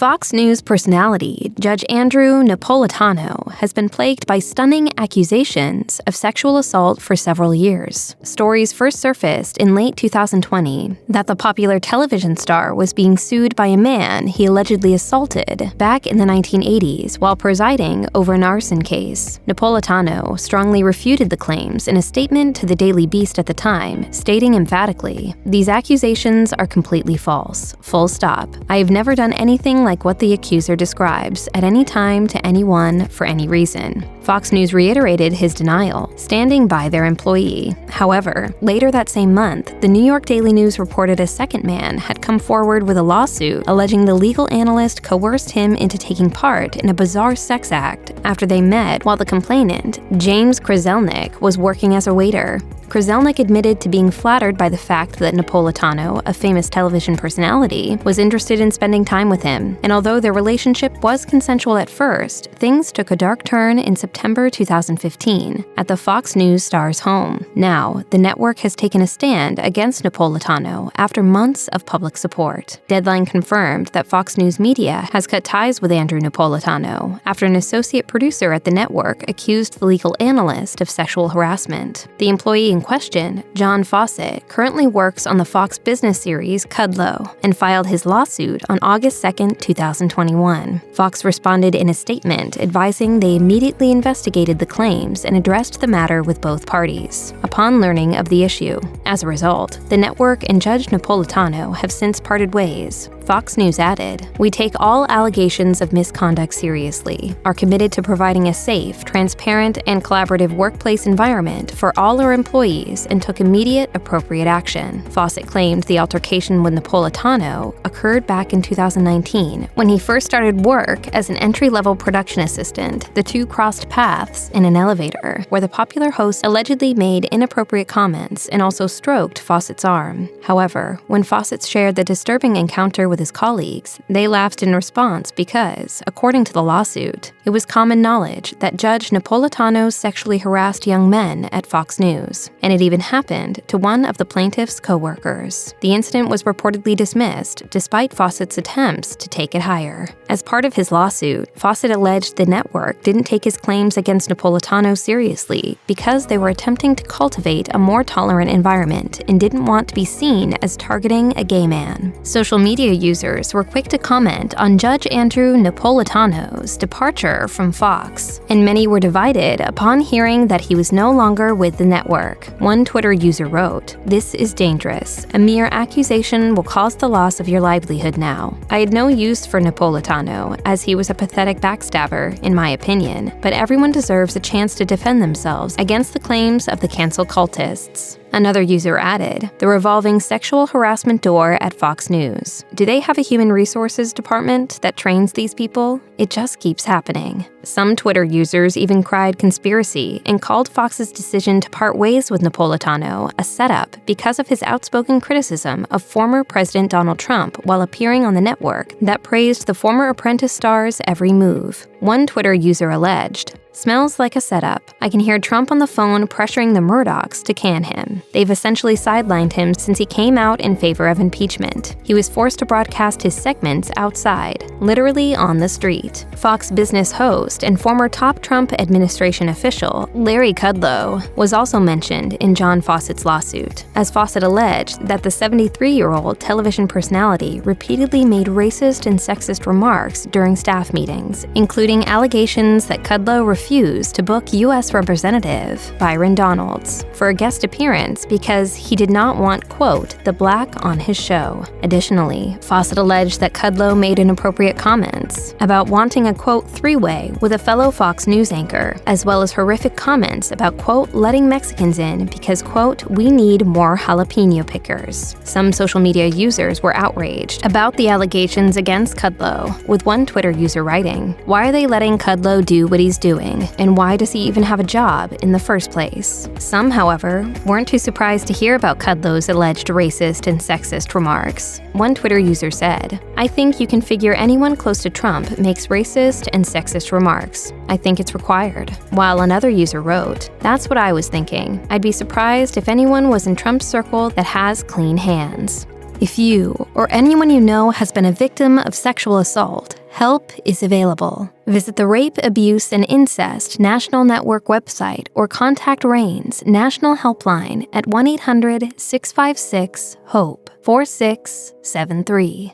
Fox News personality Judge Andrew Napolitano has been plagued by stunning accusations of sexual assault for several years. Stories first surfaced in late 2020 that the popular television star was being sued by a man he allegedly assaulted back in the 1980s while presiding over an arson case. Napolitano strongly refuted the claims in a statement to the Daily Beast at the time, stating emphatically, "These accusations are completely false. Full stop. I have never done anything like what the accuser describes at any time to anyone for any reason." Fox News reiterated his denial, standing by their employee. However, later that same month, the New York Daily News reported a second man had come forward with a lawsuit alleging the legal analyst coerced him into taking part in a bizarre sex act after they met while the complainant, James Krzelnik, was working as a waiter. Krzelnik admitted to being flattered by the fact that Napolitano, a famous television personality, was interested in spending time with him, and although their relationship was consensual at first, things took a dark turn in September 2015 at the Fox News star's home. Now, the network has taken a stand against Napolitano after months of public support. Deadline confirmed that Fox News Media has cut ties with Andrew Napolitano after an associate producer at the network accused the legal analyst of sexual harassment. The employee in question, John Fawcett, currently works on the Fox business series Kudlow and filed his lawsuit on August 2, 2021. Fox responded in a statement advising they immediately investigated the claims and addressed the matter with both parties upon learning of the issue. As a result, the network and Judge Napolitano have since parted ways. Fox News added, "We take all allegations of misconduct seriously, are committed to providing a safe, transparent, and collaborative workplace environment for all our employees and took immediate, appropriate action." Fawcett claimed the altercation with Napolitano occurred back in 2019 when he first started work as an entry-level production assistant. The two crossed paths in an elevator where the popular host allegedly made inappropriate comments and also stroked Fawcett's arm. However, when Fawcett shared the disturbing encounter with his colleagues, they laughed in response because, according to the lawsuit, it was common knowledge that Judge Napolitano sexually harassed young men at Fox News, and it even happened to one of the plaintiff's co-workers. The incident was reportedly dismissed despite Fawcett's attempts to take it higher. As part of his lawsuit, Fawcett alleged the network didn't take his claims against Napolitano seriously because they were attempting to cultivate a more tolerant environment and didn't want to be seen as targeting a gay man. Social media users were quick to comment on Judge Andrew Napolitano's departure from Fox, and many were divided upon hearing that he was no longer with the network. One Twitter user wrote, "This is dangerous. A mere accusation will cause the loss of your livelihood now. I had no use for Napolitano, as he was a pathetic backstabber, in my opinion, but everyone deserves a chance to defend themselves against the claims of the cancel cultists." Another user added, "The revolving sexual harassment door at Fox News. Do they have a human resources department that trains these people? It just keeps happening." Some Twitter users even cried conspiracy and called Fox's decision to part ways with Napolitano a setup because of his outspoken criticism of former President Donald Trump while appearing on the network that praised the former Apprentice star's every move. One Twitter user alleged, "Smells like a setup. I can hear Trump on the phone pressuring the Murdochs to can him. They've essentially sidelined him since he came out in favor of impeachment. He was forced to broadcast his segments outside, literally on the street." Fox business host and former top Trump administration official, Larry Kudlow, was also mentioned in John Fawcett's lawsuit, as Fawcett alleged that the 73-year-old television personality repeatedly made racist and sexist remarks during staff meetings, including allegations that Kudlow refused to book U.S. Representative Byron Donalds for a guest appearance because he did not want, quote, "the black on his show." Additionally, Fawcett alleged that Kudlow made inappropriate comments about wanting a, quote, three-way with a fellow Fox News anchor, as well as horrific comments about, quote, letting Mexicans in because, quote, "we need more jalapeno pickers." Some social media users were outraged about the allegations against Kudlow, with one Twitter user writing, "Why are they letting Kudlow do what he's doing, and why does he even have a job in the first place?" Some, however, weren't too surprised to hear about Kudlow's alleged racist and sexist remarks. One Twitter user said, "I think you can figure anyone close to Trump makes racist and sexist remarks. I think it's required." While another user wrote, "That's what I was thinking. I'd be surprised if anyone was in Trump's circle that has clean hands." If you or anyone you know has been a victim of sexual assault, help is available. Visit the Rape, Abuse, and Incest National Network website or contact RAIN's National Helpline at 1-800-656-HOPE 4673.